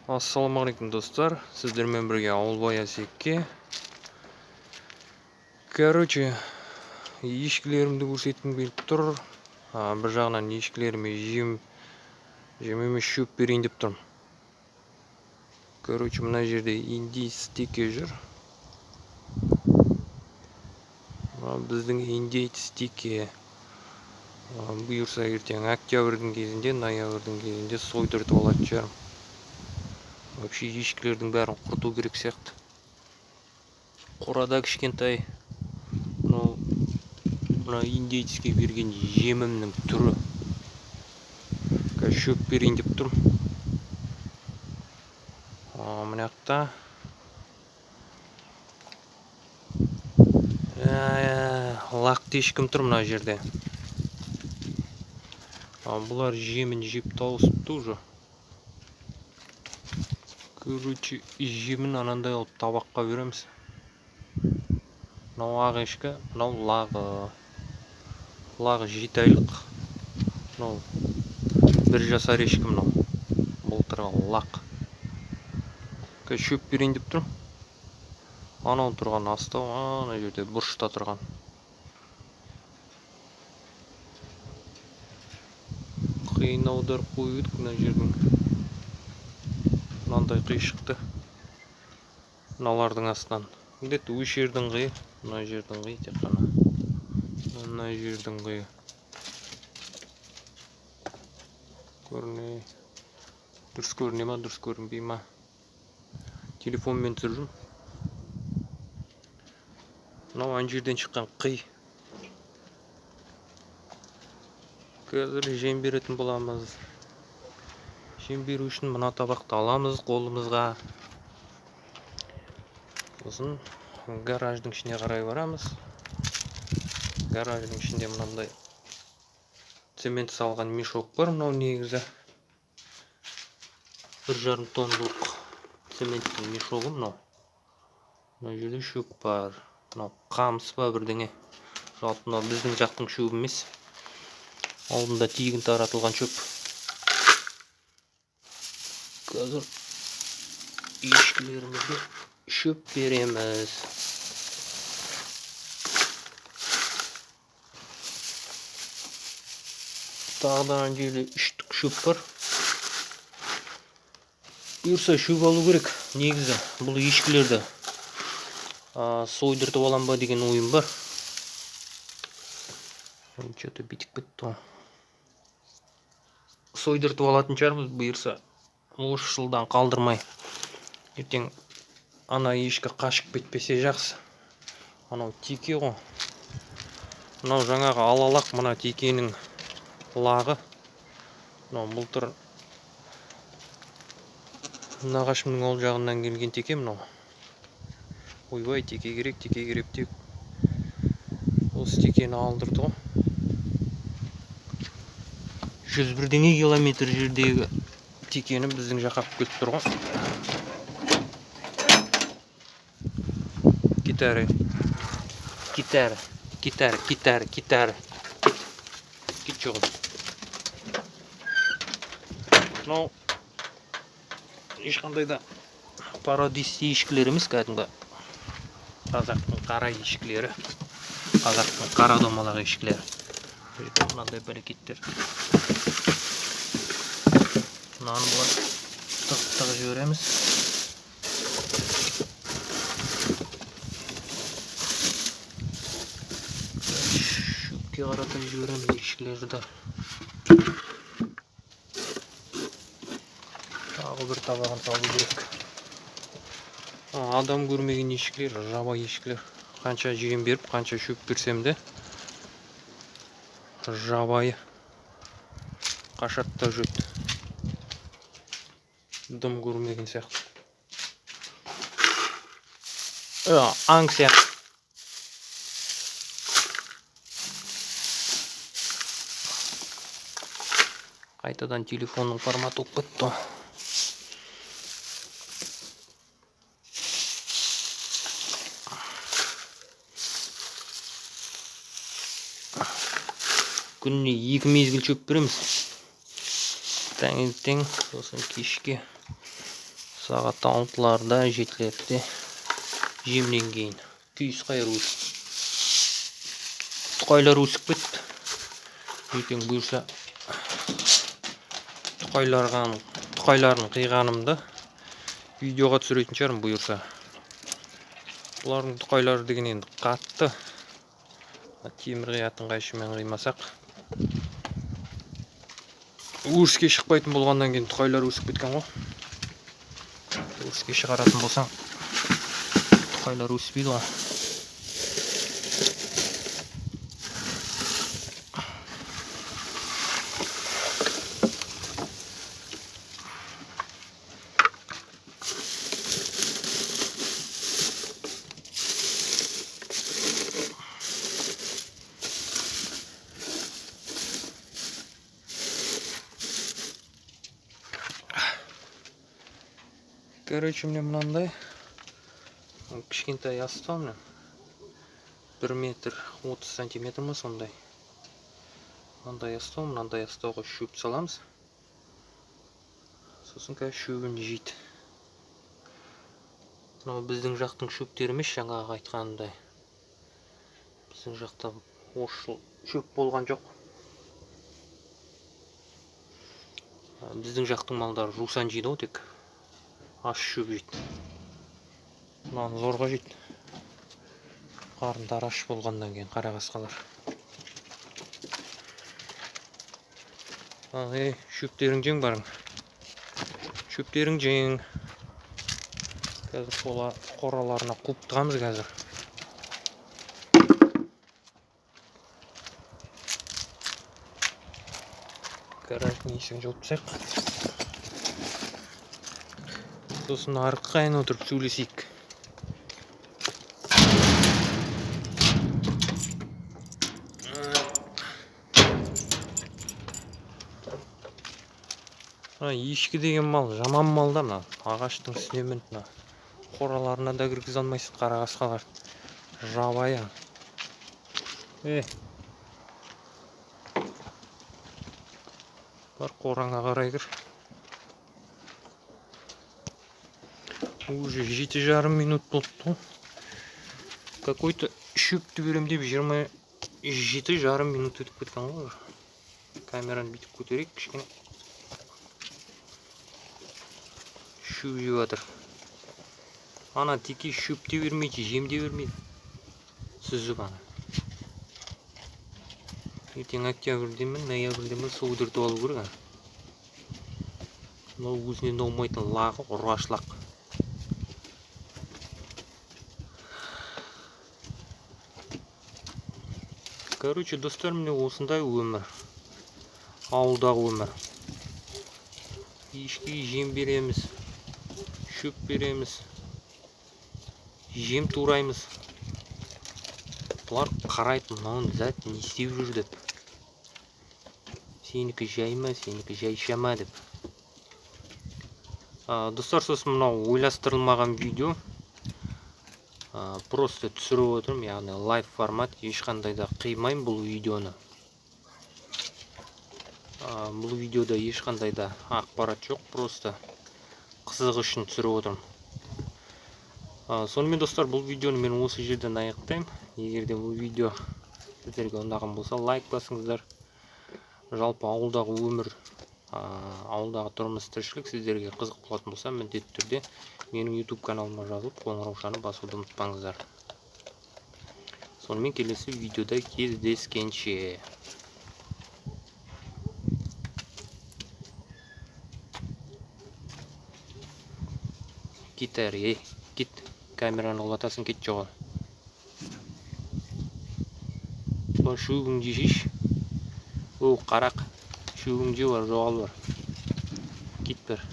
Ассалаумағалейкум достар, сіздермен бірге Ауылбай Асекке. Короче, ешкілерімді көрсеткім келіп тұр. Бір жағынан ешкілеріме жем емес шөп берейін деп тұрмын. Короче, мына жерде индейец теке жүр. Біздің индейец теке бұйырса ертең октябрьдің кезінде, ноябрьдің кезінде сойдыртып алатын шығармын. Вообще ешкілердің бәрін құрту керек сияқты. Қорада кішкентай мына индейцке берген жемімнің түрі. Шөп берейін деп тұрмын. Мына жақта лақты ешкім тұр мына жерде. Бұлар жемін жеп тауысыпты уже. Короче, жемін анандай алып табаққа береміз. Мынау ақ ешкі, мынау лағы 7 айлық. Мынау 1 жасар ешкі, мынау былтырғы лақ. Шөп берейін деп тұрмын. Анау тұрған астау, ана жерде бұрышта тұрған. Қиынаудар қойдық мына жердің. Мынандай қиышықты. Мыналардың астынан. Где-то өш жердің қиы, мына жердің қиы тек қана. Мына жердің қиы. Дұрыс көріне ма, дұрыс көрінбей ма? Телефонмен түсіріп жүрмін. Мынау ана жерден шыққан қи. Қазір жем беретін боламыз. Жем беру үшін мына табақты аламыз қолымызға. Сосын гараждың ішіне қарай барамыз. Гараждың ішінде мынандай цемент салған мешок бар, мынау негізі 1,5 тонналық цементтің мешогы мынау. Мына жерде шөп бар. Мынау қамыс па бірдеңе. Жалпы мынау біздің жақтың шөп емес. Алдында тегін таратылған шөп. Қазір ешкілерімізге шөп береміз. Тағдан жерде 3 түк шөп бар. Бұйырса шөп алу керек. Негізі бұл ешкілерді сойдыртып алам ба деген ойым бар. Что-то битік бітті. Сойдыртып алатын шығармыз бұйырса. Осы жылдан қалдырмай. Ертең ана ешкі қашып кетпесе жақсы. Анау теке ғой. Мынау жаңағы алалақ, мына текенің лағы. Мынау былтыр нағашымның ол жағынан келген теке мынау. Ойбай, теке керек деп. Осы текені алдырды ғой. 101 километр жердегі текені біздің жаққа келіп тұр ғой. Китары. Кет жоғын. Мынау ешқандай да пародист ешкілер емес, кәдімгі қазақтың қара ешкілері. Қазақтың қара домалақ ешкілері. Мынандай бәрекеттер. Мынаны бұлай тық жібереміз. Шөпке қарата жібереміз ешкілерді. Тағы бір табағын салу керек. Адам көрмеген ешкілер, жабай ешкілер. Қанша жем беріп, қанша шөп берсем де жабайы қашатта жүрді. Дым көрмеген сияқты. Аң сияқты. Қайтадан телефонның форматы болып кетті. Күніне 2 мезгіл шөп береміз. Таңертең, сосын кешке. сағат 6-ларда 7-лерде жемнен кейін күйіс қайыр өсіп тұқайлар өсіп кетті. Ертең бұйырса тұқайларын қиғанымды видеоға түсіретін шығармын бұйырса. Бұлардың тұқайлары деген енді қатты. Темір қиятын қайшымен қимасақ өріске шықпайтын болғаннан кейін тұқайлар өсіп кеткен ғой. Өріске шығаратын болсаң тұқайлар өспейді ғой. Короче, мне мынандай кішкентай астау, 1 метр 30 сантиметр ма сондай. Мынандай астау, мынандай астауға шөп саламыз. Сосын қазір шөбін жейді. Мынау біздің жақтың шөптері емес, жаңағы айтқанымдай. Біздің жақта осы жыл шөп болған жоқ. Біздің жақтың малдары жусан жейді ғой тек. Аш шөп жейді. Мынаны зорға жейді. Қарындары аш болғаннан кейін қара қасқалар. Шөптерің жең барың. Шөптерің жең. Қазір қораларына қуып тығамыз қазір. Гараждың есігін жауып тастайық. Сосын арық қайын отырып сөйлесейік. Ешкі деген мал жаман мал да, мына ағаштың үстіне мына қораларына да кіргізе алмайсың, қара қасқалар жабайы. Бар қораңа қарай кір. Уже 7,5 минут болыпты. Какой-то шөпті берем деп 27,5 минут өтіп кеткен ғой. Камераны бүйтіп көтерейік кішкене. Шөп жеп жатыр. Ана теке шөп те бермейді, жем де бермейді. Сүзіп ана. Ертең октябрьдемін, ноябрьдемін суыдыртып алу керек. Мынау өзінен аумайтын лағы, ұрғашлақ. Короче, достар, міне осындай өмір. Ауылдағы өмір. Ешкіге жем береміз, шөп береміз, жем тураймыз. Бұлар қарайды, мынауын зәт не істеп жүр деп. Сенікі жай ма, сенікі жайшама деп. Достар, сосын мынау ойластырылмаған видео. Просто түсіріп отырмын, яғни лайв формат, ешқандай да қимайым бұл видеоны. Бұл видеода ешқандай да ақпарат жоқ, просто қызық үшін түсіріп отырмын. Сонымен достар, бұл видеоны мен осы жерден аяқтаймын. Егерде бұл видео сіздерге ұнаған болса, лайк басыңыздар. Жалпы ауылдағы өмір, ауылдағы тұрмыс тіршілік сіздерге қызық болатын болса, міндетті түрде менің YouTube каналыма жазылып, қоңыраушаны басуды ұмытпаңыздар. Сонымен келесі видеода кездескенше. Кет әрі, кет. Камераны ұлатасын, кет жоғал. Шөбің жешеш. Қарақ. Шөбің же бар, жоғал бар. Кет бір.